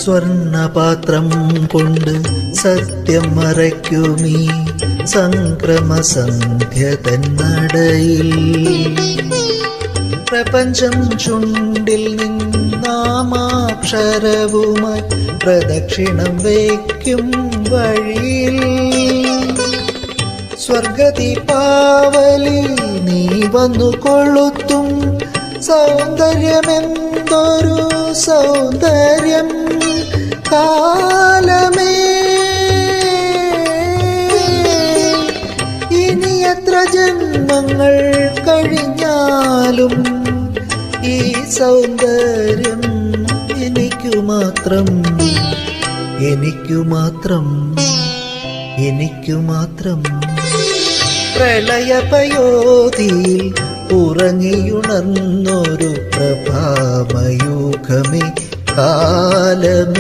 സ്വർണപാത്രം കൊണ്ട് സത്യം മറയ്ക്കുമീ സംക്രമസന്ധ്യ തന്നടയിൽ പ്രപഞ്ചം ചുണ്ടിൽ നിന്നാമാക്ഷരവുമായി പ്രദക്ഷിണം വയ്ക്കും വഴിയിൽ സ്വർഗദീപാവലി നീ വന്നു കൊളുത്തും സൗന്ദര്യമെന്തൊരു സൗന്ദര്യം കാലമേ ഇനി എത്ര ജന്മങ്ങൾ കഴിഞ്ഞാലും ഈ സൗന്ദര്യം എനിക്കു മാത്രം എനിക്കു മാത്രം എനിക്കു മാത്രം പ്രളയപയോധിയിൽ ഉറങ്ങിയുണർന്നൊരു പ്രഭാമയൂഖമേ കാലമേ.